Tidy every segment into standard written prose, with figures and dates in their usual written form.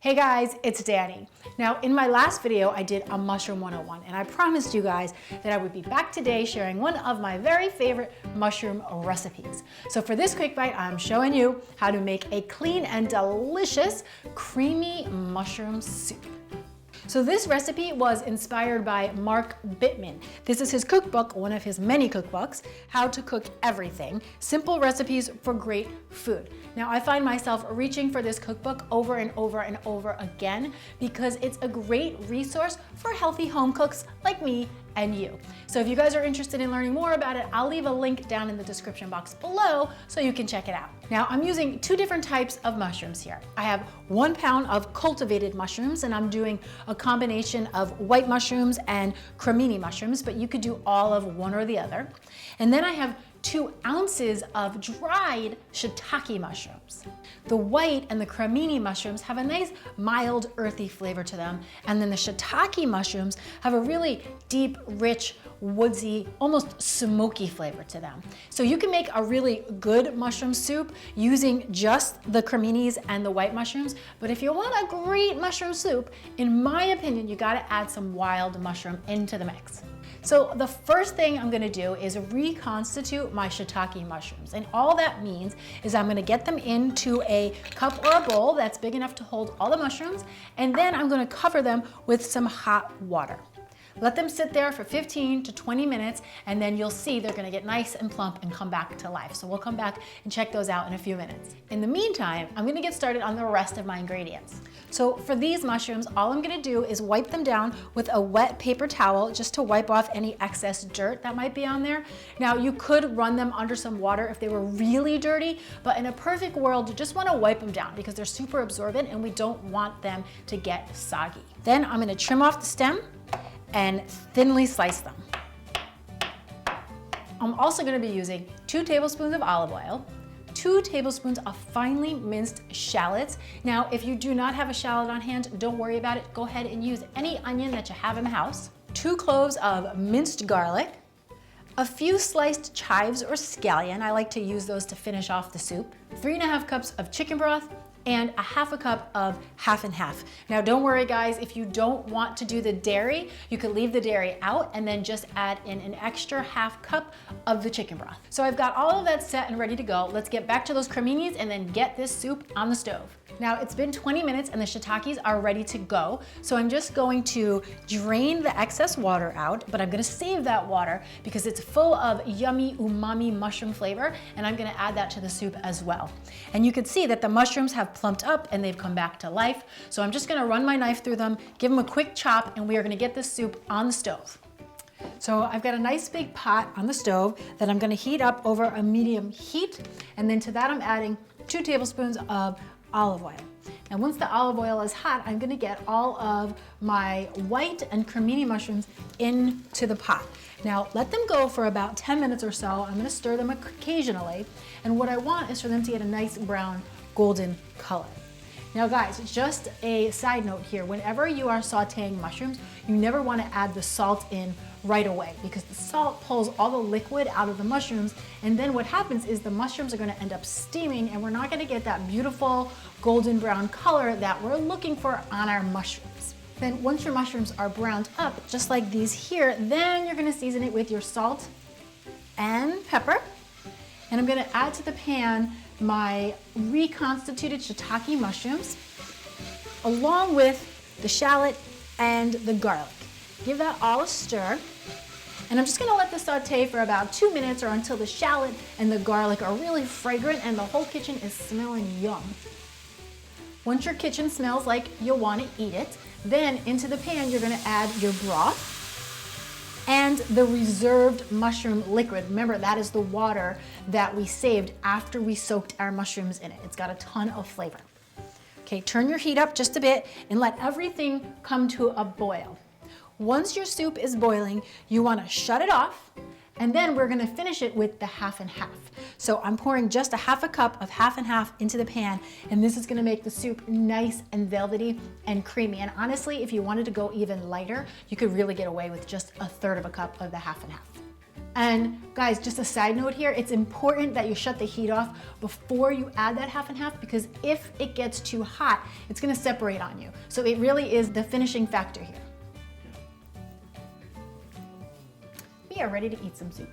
Hey guys, it's Danny. Now in my last video, I did a mushroom 101 and I promised you guys that I would be back today sharing one of my very favorite mushroom recipes. So for this quick bite, I'm showing you how to make a clean and delicious creamy mushroom soup. So this recipe was inspired by Mark Bittman. This is his cookbook, one of his many cookbooks, How to Cook Everything, Simple Recipes for Great Food. Now I find myself reaching for this cookbook over and over and over again because it's a great resource for healthy home cooks like me and you. So if you guys are interested in learning more about it, I'll leave a link down in the description box below so you can check it out. Now I'm using two different types of mushrooms here. I have 1 pound of cultivated mushrooms and I'm doing a combination of white mushrooms and cremini mushrooms, but you could do all of one or the other. And then I have 2 ounces of dried shiitake mushrooms. The white and the cremini mushrooms have a nice mild earthy flavor to them, and then the shiitake mushrooms have a really deep, rich, woodsy, almost smoky flavor to them. So you can make a really good mushroom soup using just the creminis and the white mushrooms, but if you want a great mushroom soup, in my opinion, you gotta add some wild mushroom into the mix. So the first thing I'm gonna do is reconstitute my shiitake mushrooms. And all that means is I'm gonna get them into a cup or a bowl that's big enough to hold all the mushrooms, and then I'm gonna cover them with some hot water. Let them sit there for 15 to 20 minutes, and then you'll see they're gonna get nice and plump and come back to life. So we'll come back and check those out in a few minutes. In the meantime, I'm gonna get started on the rest of my ingredients. So for these mushrooms, all I'm gonna do is wipe them down with a wet paper towel just to wipe off any excess dirt that might be on there. Now you could run them under some water if they were really dirty, but in a perfect world, you just wanna wipe them down because they're super absorbent and we don't want them to get soggy. Then I'm gonna trim off the stem and thinly slice them. I'm also gonna be using 2 tablespoons of olive oil, 2 tablespoons of finely minced shallots. Now, if you do not have a shallot on hand, don't worry about it. Go ahead and use any onion that you have in the house, 2 cloves of minced garlic, a few sliced chives or scallion. I like to use those to finish off the soup, 3½ cups of chicken broth, and a 1/2 cup of half and half. Now don't worry guys, if you don't want to do the dairy, you could leave the dairy out and then just add in an extra 1/2 cup of the chicken broth. So I've got all of that set and ready to go. Let's get back to those creminis and then get this soup on the stove. Now it's been 20 minutes and the shiitakes are ready to go. So I'm just going to drain the excess water out, but I'm gonna save that water because it's full of yummy umami mushroom flavor, and I'm gonna add that to the soup as well. And you can see that the mushrooms have plumped up and they've come back to life. So I'm just gonna run my knife through them, give them a quick chop, and we are gonna get this soup on the stove. So I've got a nice big pot on the stove that I'm gonna heat up over a medium heat, and then to that I'm adding 2 tablespoons of olive oil. And once the olive oil is hot, I'm gonna get all of my white and cremini mushrooms into the pot. Now let them go for about 10 minutes or so. I'm gonna stir them occasionally. And what I want is for them to get a nice brown golden color. Now guys, just a side note here, whenever you are sauteing mushrooms, you never want to add the salt in right away because the salt pulls all the liquid out of the mushrooms, and then what happens is the mushrooms are going to end up steaming and we're not going to get that beautiful golden brown color that we're looking for on our mushrooms. Then once your mushrooms are browned up, just like these here, then you're going to season it with your salt and pepper. And I'm going to add to the pan my reconstituted shiitake mushrooms along with the shallot and the garlic. Give that all a stir, and I'm just gonna let this saute for about 2 minutes or until the shallot and the garlic are really fragrant and the whole kitchen is smelling yum. Once your kitchen smells like you'll want to eat it, then into the pan you're gonna add your broth and the reserved mushroom liquid. Remember, that is the water that we saved after we soaked our mushrooms in it. It's got a ton of flavor. Okay, turn your heat up just a bit and let everything come to a boil. Once your soup is boiling, you wanna shut it off, and then we're gonna finish it with the half and half. So I'm pouring just a 1/2 cup of half and half into the pan, and this is gonna make the soup nice and velvety and creamy. And honestly, if you wanted to go even lighter, you could really get away with just 1/3 cup of the half and half. And guys, just a side note here, it's important that you shut the heat off before you add that half and half, because if it gets too hot, it's gonna separate on you. So it really is the finishing factor here. We are ready to eat some soup.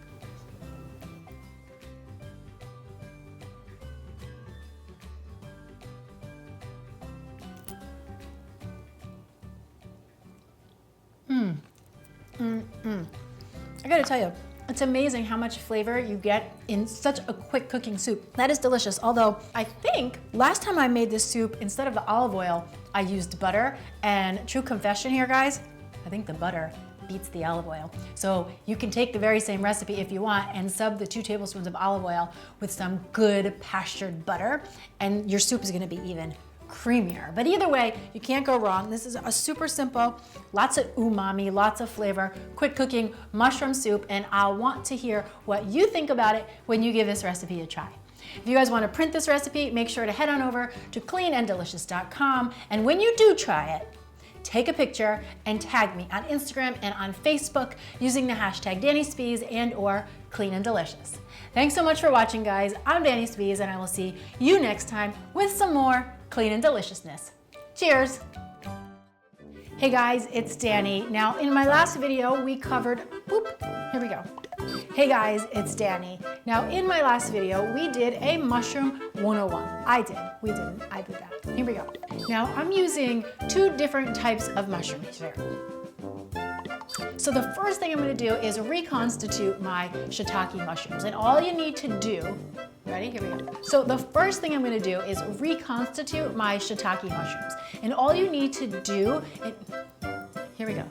I gotta tell you, it's amazing how much flavor you get in such a quick cooking soup. That is delicious, although I think last time I made this soup, instead of the olive oil, I used butter, and true confession here, guys, I think the butter beats the olive oil. So you can take the very same recipe if you want and sub the 2 tablespoons of olive oil with some good pastured butter, and your soup is gonna be even creamier. But either way, you can't go wrong. This is a super simple, lots of umami, lots of flavor, quick cooking mushroom soup, and I want to hear what you think about it when you give this recipe a try. If you guys want to print this recipe, make sure to head on over to cleananddelicious.com, and when you do try it, take a picture and tag me on Instagram and on Facebook using the hashtag DannySpees and/or Clean and Delicious. Thanks so much for watching, guys. I'm Danny Spees, and I will see you next time with some more clean and deliciousness. Cheers! Hey guys, it's Danny. Now, in my last video, we covered, here we go. Hey guys, it's Danny. Now, in my last video, we did a mushroom 101. We didn't, I did that. Here we go. Now, I'm using 2 different types of mushrooms here. So the first thing I'm gonna do is reconstitute my shiitake mushrooms. And all you need to do, ready? Here we go. So the first thing I'm gonna do is reconstitute my shiitake mushrooms. And all you need to do, here we go.